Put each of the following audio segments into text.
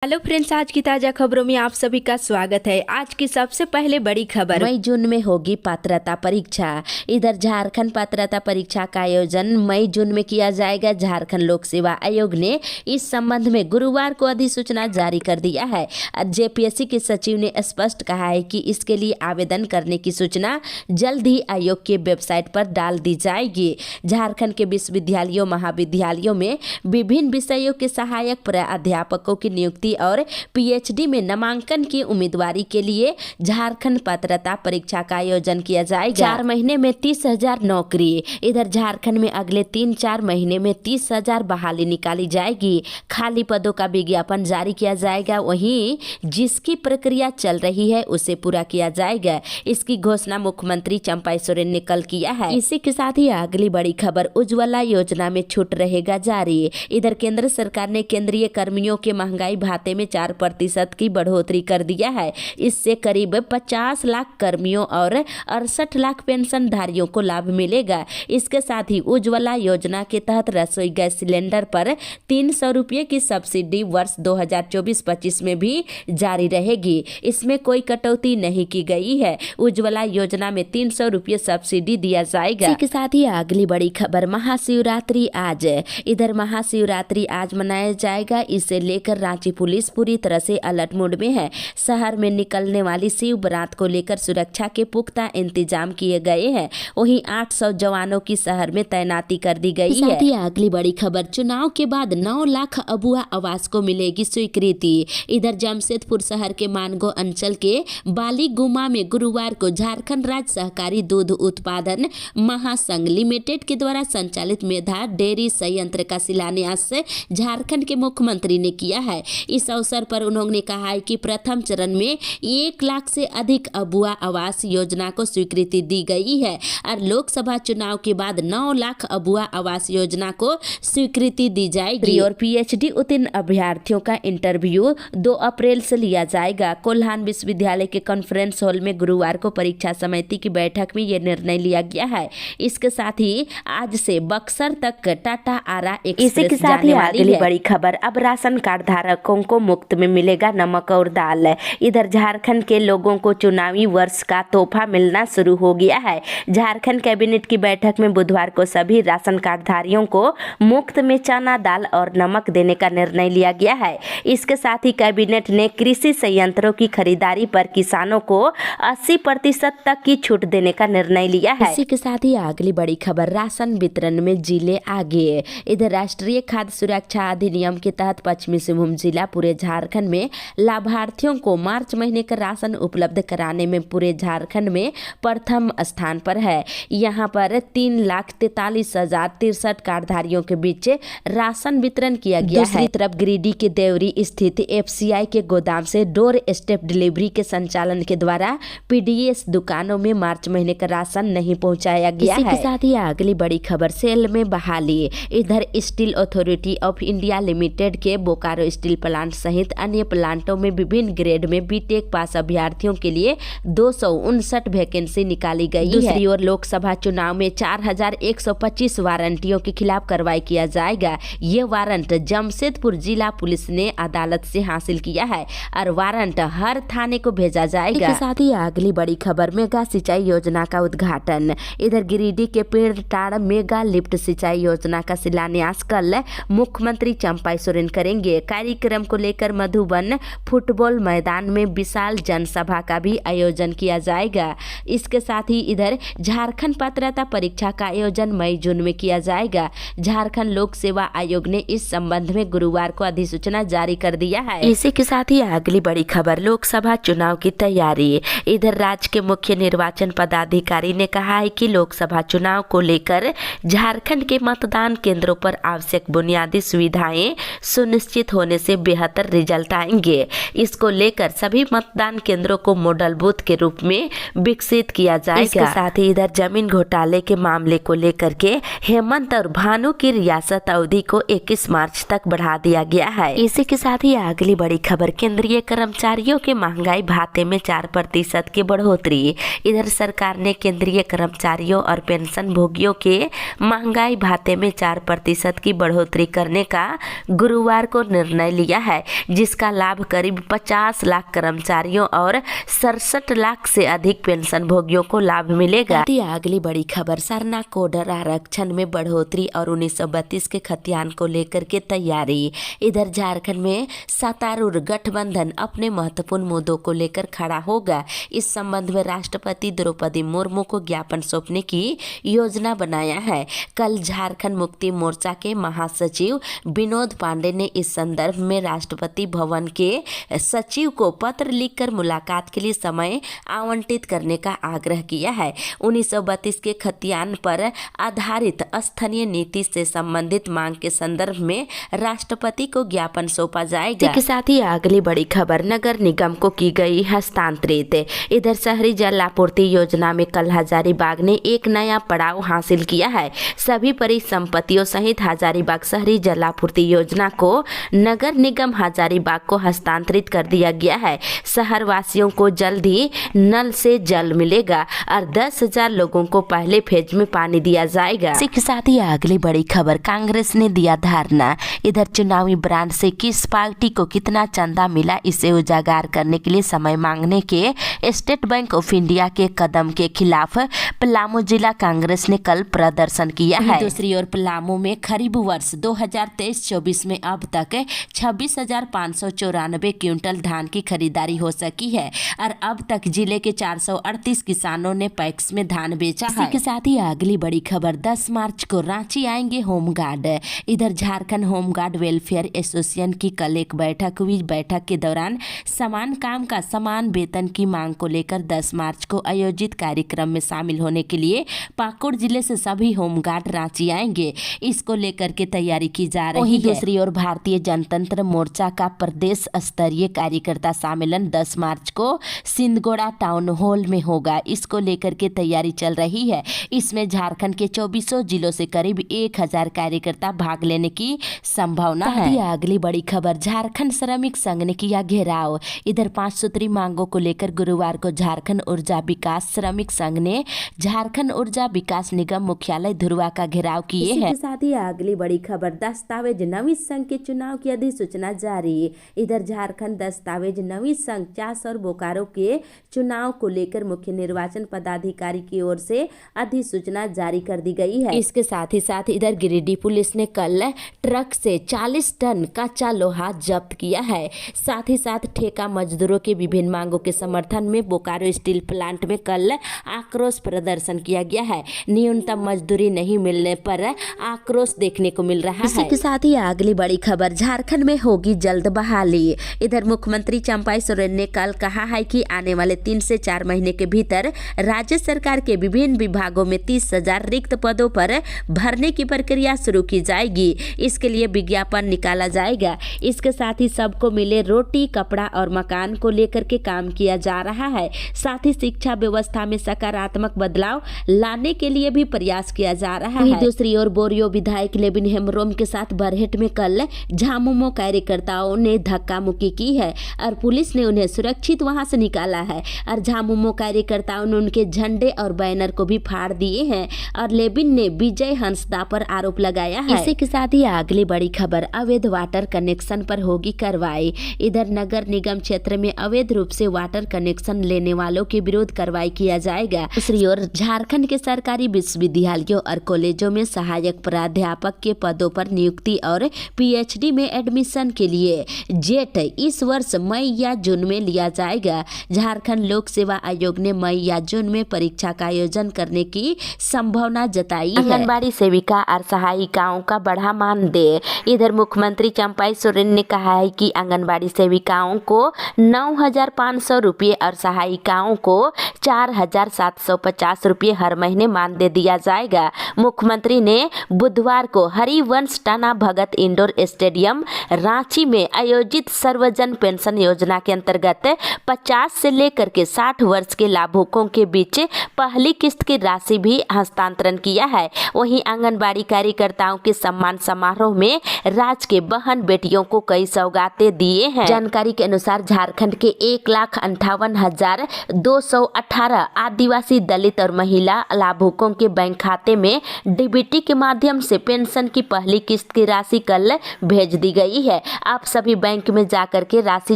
Hello friends, आज की ताजा खबरों में आप सभी का स्वागत है। आज की सबसे पहले बड़ी खबर, मई जून में होगी पात्रता परीक्षा। इधर झारखंड पात्रता परीक्षा का आयोजन मई जून में किया जाएगा। झारखंड लोक सेवा आयोग ने इस संबंध में गुरुवार को अधिसूचना जारी कर दिया है। जेपीएससी के सचिव ने स्पष्ट कहा है कि इसके लिए आवेदन करने की सूचना जल्द ही आयोग के वेबसाइट पर डाल दी जाएगी। झारखंड के विश्वविद्यालयों महाविद्यालयों में विभिन्न विषयों के सहायक प्राध्यापकों की नियुक्ति और पीएचडी में नामांकन की उम्मीदवारी के लिए झारखंड पात्रता परीक्षा का आयोजन किया जाएगा। 4 महीने में 30,000 नौकरी। इधर झारखंड में अगले 3-4 महीने में 30,000 बहाली निकाली जाएगी। खाली पदों का विज्ञापन जारी किया जाएगा। वहीं जिसकी प्रक्रिया चल रही है उसे पूरा किया जाएगा। इसकी घोषणा मुख्यमंत्री चंपा सोरेन ने कल किया है। इसी के साथ ही अगली बड़ी खबर, उज्ज्वला योजना में छूट रहेगा जारी। इधर केंद्र सरकार ने केंद्रीय कर्मियों के महंगाई भाते में 4% की बढ़ोतरी कर दिया है। इससे करीब 50 लाख कर्मियों और 68 लाख पेंशनधारियों को लाभ मिलेगा। इसके साथ ही उज्ज्वला योजना के तहत रसोई गैस सिलेंडर पर 300 रुपये की सब्सिडी वर्ष 2024-25 में भी जारी रहेगी। इसमें कोई कटौती नहीं की गई है। उज्ज्वला योजना में 300 रुपये सब्सिडी दिया जाएगा। इसी के साथ ही अगली बड़ी खबर, महाशिवरात्रि आज। इधर महाशिवरात्रि आज मनाया जाएगा। इसे लेकर रांची पुलिस पूरी तरह से अलर्ट मोड में है। शहर में निकलने वाली शिव बारात को लेकर सुरक्षा के पुख्ता इंतजाम किए गए हैं। वहीं 800 जवानों की शहर में तैनाती कर दी गई है। अगली बड़ी खबर, चुनाव के बाद 9 लाख अबुआ आवास को मिलेगी स्वीकृति। इधर जमशेदपुर शहर के मानगो अंचल के बालीगुमा में गुरुवार को झारखंड राज्य सहकारी दूध उत्पादन महासंघ लिमिटेड के द्वारा संचालित मेधा डेयरी संयंत्र का शिलान्यास झारखंड के मुख्यमंत्री ने किया है। इस अवसर पर उन्होंने कहा है कि प्रथम चरण में 1 लाख से अधिक अबुआ आवास योजना को स्वीकृति दी गई है और लोकसभा चुनाव के बाद 9 लाख अबुआ आवास योजना को स्वीकृति दी जाएगी। और पीएचडी उत्तीर्ण अभ्यर्थियों का इंटरव्यू 2 अप्रैल से लिया जाएगा। कोल्हान विश्वविद्यालय के कॉन्फ्रेंस हॉल में गुरुवार को परीक्षा समिति की बैठक में यह निर्णय लिया गया है। इसके साथ ही आज से बक्सर तक टाटा आरा एक्सप्रेस जाने वाली है। बड़ी खबर, अब राशन कार्ड धारकों को मुफ्त में मिलेगा नमक और दाल। इधर झारखंड के लोगों को चुनावी वर्ष का तोहफा मिलना शुरू हो गया है। झारखंड कैबिनेट की बैठक में बुधवार को सभी राशन कार्डधारियों को मुफ्त में चना दाल और नमक देने का निर्णय लिया गया है। इसके साथ ही कैबिनेट ने कृषि संयंत्रों की खरीदारी पर किसानों को 80% तक की छूट देने का निर्णय लिया है। इसी के साथ ही अगली बड़ी खबर, राशन वितरण में जिले आगे। इधर राष्ट्रीय खाद्य सुरक्षा अधिनियम के तहत पश्चिमी सिंहभूम जिला पूरे झारखंड में लाभार्थियों को मार्च महीने का राशन उपलब्ध कराने में पूरे झारखंड में प्रथम स्थान पर है। यहां पर 3,43,063 कार्डधारियों के बीच राशन वितरण किया गया है। दूसरी तरफ गिरिडीह के देवरी स्थित एफसीआई के गोदाम से डोर स्टेप डिलीवरी के संचालन के द्वारा पीडीएस दुकानों में मार्च महीने का राशन नहीं पहुंचाया गया है। इसी के साथ ही अगली बड़ी खबर, सेल में बहाली। इधर steel authority of India limited के बोकारो स्टील प्लांट सहित अन्य प्लांटों में विभिन्न ग्रेड में बीटेक पास अभ्यर्थियों के लिए 259 वैकेंसी निकाली गई है। दूसरी ओर लोकसभा चुनाव में 4,125 वारंटियों के खिलाफ कार्रवाई किया जाएगा। ये वारंट जमशेदपुर जिला पुलिस ने अदालत से हासिल किया है और वारंट हर थाने को भेजा जाएगा। इसके साथ ही अगली बड़ी खबर, मेगा सिंचाई योजना का उद्घाटन। इधर गिरिडीह के पेड़टाड़ मेगा लिफ्ट सिंचाई योजना का शिलान्यास कल मुख्यमंत्री चंपा सोरेन करेंगे। कार्यक्रम को लेकर मधुबन फुटबॉल मैदान में विशाल जनसभा का भी आयोजन किया जाएगा। इसके साथ ही इधर झारखंड पात्रता परीक्षा का आयोजन मई जून में किया जाएगा। झारखंड लोक सेवा आयोग ने इस संबंध में गुरुवार को अधिसूचना जारी कर दिया है। इसी के साथ ही अगली बड़ी खबर, लोकसभा चुनाव की तैयारी। इधर राज्य के मुख्य निर्वाचन पदाधिकारी ने कहा है कि लोकसभा चुनाव को लेकर झारखंड के मतदान केंद्रों पर आवश्यक बुनियादी सुविधाएं सुनिश्चित होने से बेहतर रिजल्ट आएंगे। इसको लेकर सभी मतदान केंद्रों को मॉडल बूथ के रूप में विकसित किया जाएगा। इसके साथ ही इधर जमीन घोटाले के मामले को लेकर के हेमंत और भानु की रियासत अवधि को 21 मार्च तक बढ़ा दिया गया है। इसी के साथ ही अगली बड़ी खबर, केंद्रीय कर्मचारियों के महंगाई भाते में 4% की बढ़ोतरी। इधर सरकार ने केंद्रीय कर्मचारियों और पेंशन भोगियों के महंगाई भाते में 4% की बढ़ोतरी करने का गुरुवार को निर्णय लिया है, जिसका लाभ करीब 50 लाख कर्मचारियों और 67 लाख से अधिक पेंशन भोगियों को लाभ मिलेगा। अगली बड़ी खबर, सरना कोडर आरक्षण में बढ़ोतरी और 1932 के खतियान को लेकर के तैयारी। इधर झारखंड में सत्तारूढ़ गठबंधन अपने महत्वपूर्ण मुद्दों को लेकर खड़ा होगा। इस संबंध में राष्ट्रपति द्रौपदी मुर्मू को ज्ञापन सौंपने की योजना बनाया है। कल झारखंड मुक्ति मोर्चा के महासचिव विनोद पांडे ने इस संदर्भ में राष्ट्रपति भवन के सचिव को पत्र लिखकर मुलाकात के लिए समय आवंटित करने का आग्रह किया है। 1932 के खतियान पर आधारित स्थानीय नीति से संबंधित मांग के संदर्भ में राष्ट्रपति को ज्ञापन सौंपा जाएगा। इसके साथ ही अगली बड़ी खबर, नगर निगम को की गई हस्तांतरित। इधर शहरी जल आपूर्ति योजना में कल हजारीबाग ने एक नया पड़ाव हासिल किया है। सभी परिसंपत्तियों सहित हजारीबाग शहरी जल आपूर्ति योजना को नगर निगम हजारीबाग को हस्तांतरित कर दिया गया है। शहर वासियों को जल्द ही नल से जल मिलेगा और 10,000 लोगों को पहले फेज में पानी दिया जाएगा। इसी के साथ ही अगली बड़ी खबर, कांग्रेस ने दिया धरना। इधर चुनावी ब्रांड से किस पार्टी को कितना चंदा मिला, इसे उजागर करने के लिए समय मांगने के स्टेट बैंक ऑफ इंडिया के कदम के खिलाफ पलामू जिला कांग्रेस ने कल प्रदर्शन किया है। दूसरी ओर पलामू में खरीफ वर्ष 2023-24 में अब तक 26,594 क्विंटल धान की खरीदारी हो सकी है और अब तक जिले के 438 किसानों ने पैक्स में धान बेचा है। इसी के साथ ही अगली बड़ी खबर, 10 मार्च को रांची आएंगे होमगार्ड। इधर झारखंड होमगार्ड वेलफेयर एसोसिएशन की कल एक बैठक हुई। बैठक के दौरान समान काम का समान वेतन की मांग को लेकर 10 मार्च को आयोजित कार्यक्रम में शामिल होने के लिए पाकुड़ जिले से सभी होमगार्ड रांची आएंगे। इसको लेकर के तैयारी की जा रही है। दूसरी ओर भारतीय जनतंत्र मोर्चा का प्रदेश स्तरीय कार्यकर्ता सम्मेलन 10 मार्च को सिंदगोड़ा टाउन हॉल में होगा। इसको लेकर के तैयारी चल रही है। इसमें झारखंड के 24 जिलों से करीब 1000 कार्यकर्ता भाग लेने की संभावना है। अगली बड़ी खबर, झारखंड श्रमिक संघ ने किया घेराव। इधर 5 सूत्री मांगों को लेकर गुरुवार को झारखंड ऊर्जा विकास श्रमिक संघ ने झारखंड ऊर्जा विकास निगम मुख्यालय धुरवा का घेराव किए हैं। साथ ही अगली बड़ी खबर, दस्तावेज नवीन संघ के चुनाव की अधिसूचना जारी। इधर झारखंड दस्तावेज नवीन संघ चास और बोकारो के चुनाव को लेकर मुख्य निर्वाचन पदाधिकारी की ओर से अधिसूचना जारी कर दी गई है। इसके साथ ही इधर गिरिडीह पुलिस ने कल ट्रक से 40 टन कच्चा लोहा जब्त किया है। साथ ही साथ ठेका मजदूरों के विभिन्न मांगों के समर्थन में बोकारो स्टील प्लांट में कल आक्रोश प्रदर्शन किया गया है। न्यूनतम मजदूरी नहीं मिलने पर आक्रोश देखने को मिल रहा है। इसी के साथ ही अगली बड़ी खबर, झारखंड में होगी जल्द बहाली। इधर मुख्यमंत्री चंपाई सोरेन ने कल कहा है कि आने वाले 3 से 4 महीने के भीतर राज्य सरकार के विभिन्न विभागों में 30,000 रिक्त पदों पर भरने की प्रक्रिया शुरू की जाएगी। इसके लिए विज्ञापन निकाला जाएगा। इसके साथ ही सबको मिले रोटी, कपड़ा और मकान को लेकर के काम किया जा रहा है। साथ ही शिक्षा व्यवस्था में सकारात्मक बदलाव लाने के लिए भी प्रयास किया जा रहा है। दूसरी ओर बोरियो विधायक लेविन हेम्ब्रोम के साथ बरहेट में कल झामुमो कार्यकर्ताओं ने धक्का मुक्की की है और पुलिस ने उन्हें सुरक्षित वहां से निकाला है और झामुमो कार्यकर्ताओं ने उनके झंडे और बैनर को भी फाड़ दिए हैं और लेविन ने विजय हंसदा पर आरोप लगाया है। इसी के साथ ही अगली बड़ी खबर, अवैध वाटर कनेक्शन पर होगी कार्रवाई। इधर नगर निगम क्षेत्र में अवैध रूप से वाटर कनेक्शन लेने वालों के विरुद्ध कार्रवाई किया जाएगा। दूसरी ओर झारखंड के सरकारी विश्वविद्यालयों और कॉलेजों में सहायक प्राध्यापक के पदों पर नियुक्ति और पीएचडी में एडमिशन के लिए जेट इस वर्ष मई या जून में लिया जाएगा। झारखंड लोक सेवा आयोग ने मई या जून में परीक्षा का आयोजन करने की संभावना जताई है। आंगनबाड़ी सेविका और सहायिकाओं का बढ़ा मानदेय। इधर मुख्यमंत्री चंपाई सोरेन ने कहा है कि आंगनबाड़ी सेविकाओं को 9,500 रुपये और सहायिकाओं को 4,750 रुपये हर महीने मानदेय दिया जाएगा। मुख्यमंत्री ने बुधवार को हरिवंश टाना भगत इंडोर स्टेडियम रांची में आयोजित सर्वजन पेंशन योजना के अंतर्गत 50 से लेकर के 60 वर्ष के लाभुकों के बीच पहली किस्त की राशि भी हस्तांतरण किया है। वहीं आंगनबाड़ी कार्यकर्ताओं के सम्मान समारोह में राज्य के बहन बेटियों को कई सौगातें दिए हैं। जानकारी के अनुसार झारखंड के 1,58,218 आदिवासी, दलित और महिला लाभुकों के बैंक खाते में डीबीटी के माध्यम से पेंशन की पहली किस्त की राशि कल भेज दी गई है आप सभी बैंक में जाकर के राशि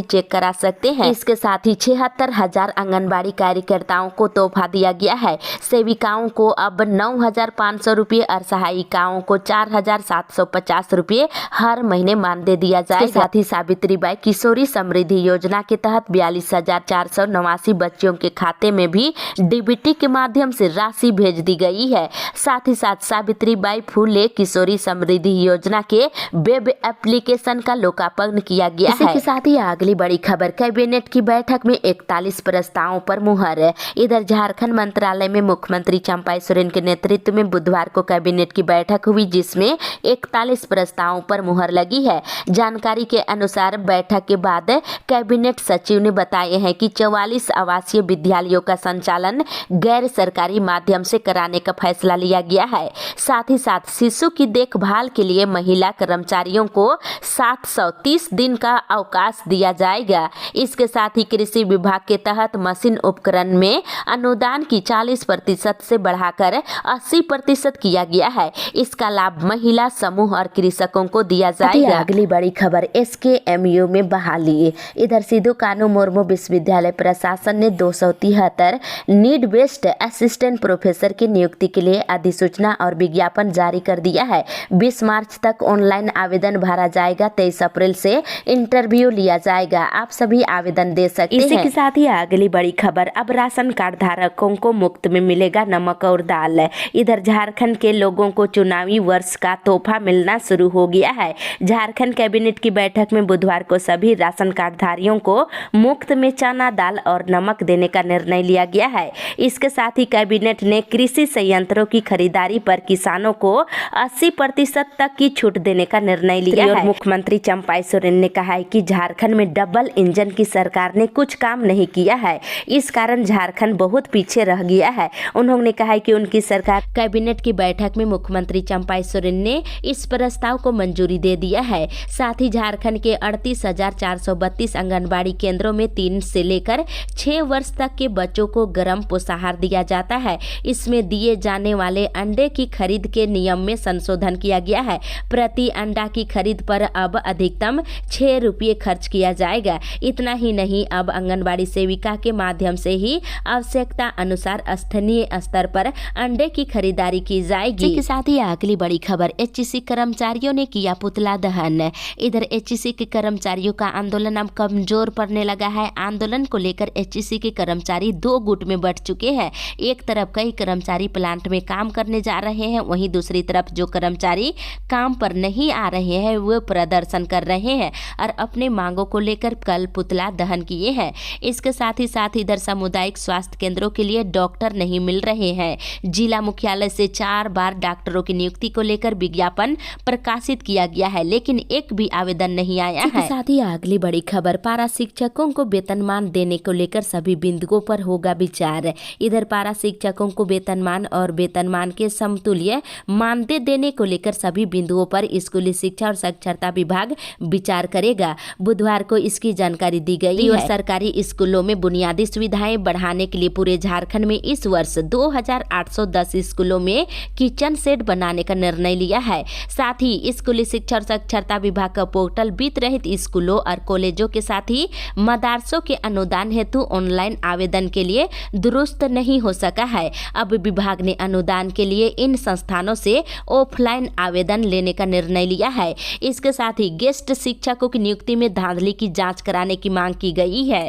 चेक करा सकते हैं। इसके साथ ही 76,000 आंगनबाड़ी कार्यकर्ताओं को तोहफा दिया गया है। सेविकाओं को अब 9,500 रुपये और सहायिकाओं को 4,750 रुपये हर महीने मानदेय दिया जाएगा। साथ ही सावित्रीबाई किशोरी समृद्धि योजना के तहत 42,489 बच्चियों के खाते में भी डीबीटी के माध्यम से राशि भेज दी गई है। साथ ही साथ सावित्रीबाई फुले किशोरी समृद्धि योजना के वेब एप्लीकेशन का लोकार्पण किया गया है। इसी के साथ ही अगली बड़ी खबर, कैबिनेट की बैठक में 41 प्रस्तावों पर मुहर। इधर झारखंड मंत्रालय में मुख्यमंत्री चंपाई सोरेन के नेतृत्व में बुधवार को कैबिनेट की बैठक हुई, जिसमें 41 प्रस्तावों पर मुहर लगी है। जानकारी के अनुसार बैठक के बाद कैबिनेट सचिव ने बताया है कि 44 आवासीय विद्यालयों का संचालन गैर सरकारी माध्यम से कराने का फैसला लिया गया है। साथ ही साथ शिशु की देखभाल के लिए महिला कर्मचारियों को 730 दिन का अवकाश दिया जाएगा। इसके साथ ही कृषि विभाग के तहत मशीन उपकरण में अनुदान की 40% से बढ़ाकर 80% किया गया है। इसका लाभ महिला समूह और कृषकों को दिया जाएगा। अगली बड़ी खबर, SKMU में बहाली। इधर सिधू कानू मुर्मू विश्वविद्यालय प्रशासन ने 273 नीड बेस्ड असिस्टेंट प्रोफेसर की नियुक्ति के लिए अधिसूचना और विज्ञापन जारी कर दिया है। 20 मार्च तक ऑनलाइन आवेदन भरा जाएगा। 23 अप्रैल से इंटरव्यू लिया जाएगा। आप सभी आवेदन दे सकते हैं। इसी के साथ ही अगली बड़ी खबर, अब राशन कार्ड धारकों को मुफ्त में मिलेगा नमक और दाल। इधर झारखंड के लोगों को चुनावी वर्ष का तोहफा मिलना शुरू हो गया है। झारखंड कैबिनेट की बैठक में बुधवार को सभी राशन कार्ड धारियों को मुफ्त में चना, दाल और नमक देने का निर्णय लिया गया है। इसके साथ ही कैबिनेट ने कृषि संयंत्रों की खरीदारी पर किसानों को 80% तक की छूट देने का निर्णय लिया है। मुख्यमंत्री चंपाई सोरेन ने कहा है कि झारखंड में डबल इंजन की सरकार ने कुछ काम नहीं किया है, इस कारण झारखंड बहुत पीछे रह गया है। उन्होंने कहा है कि उनकी सरकार कैबिनेट की बैठक में मुख्यमंत्री चंपाई सोरेन ने इस प्रस्ताव को मंजूरी दे दिया है। साथ ही झारखंड के 38,432 आंगनबाड़ी केंद्रों में 3 से लेकर 6 वर्ष तक के बच्चों को गर्म पोषाहार दिया जाता है। इसमें दिए जाने वाले अंडे की खरीद के नियम में संशोधन किया गया है। प्रति अंडा की खरीद पर अब अधिकतम 6 रुपये खर्च किया जाएगा। इतना ही नहीं, अब आंगनबाड़ी सेविका के माध्यम से ही आवश्यकता अनुसार स्थानीय स्तर पर अंडे की खरीदारी की जाएगी। इसके साथ ही अगली बड़ी खबर, HEC कर्मचारियों ने किया पुतला दहन। इधर HEC के कर्मचारियों का आंदोलन अब कमजोर पड़ने लगा है। आंदोलन को लेकर HEC के कर्मचारी 2 गुट में बंट चुके हैं। एक तरफ कई कर्मचारी प्लांट में काम करने जा रहे हैं, वहीं दूसरी तरफ जो कर्मचारी काम पर नहीं आ रहे हैं वो प्रदर्शन कर रहे हैं और अपने मांगों को लेकर कल पुतला दहन किए हैं। इसके साथ ही इधर सामुदायिक स्वास्थ्य केंद्रों के लिए डॉक्टर नहीं मिल रहे हैं। जिला मुख्यालय से 4 बार डॉक्टरों की नियुक्ति को लेकर विज्ञापन प्रकाशित किया गया है, लेकिन एक भी आवेदन नहीं आया है। साथ ही अगली बड़ी खबर, पारा शिक्षकों को वेतनमान देने को लेकर सभी बिंदुओं पर होगा विचार। इधर पारा शिक्षकों को वेतनमान और वेतनमान के समतुल्य मानदेय देने को लेकर सभी बिंदुओं पर स्कूली शिक्षा और साक्षरता विभाग विचार करेगा। बुधवार को इसकी जानकारी दी गई है। सरकारी स्कूलों में बुनियादी सुविधाएं बढ़ाने के लिए पूरे झारखंड में इस वर्ष 2,810 स्कूलों में किचन सेट बनाने का निर्णय लिया है। साथ ही स्कूली शिक्षा और साक्षरता विभाग का पोर्टल बीत रहित स्कूलों और कॉलेजों के साथ ही मदरसों के अनुदान हेतु ऑनलाइन आवेदन के लिए दुरुस्त नहीं हो सका है। अब विभाग ने अनुदान के लिए इन संस्थानों से ऑफलाइन आवेदन लेने का निर्णय लिया है। इसके साथ ही गेस्ट शिक्षकों की नियुक्ति में धांधली की जांच कराने की मांग की गई है।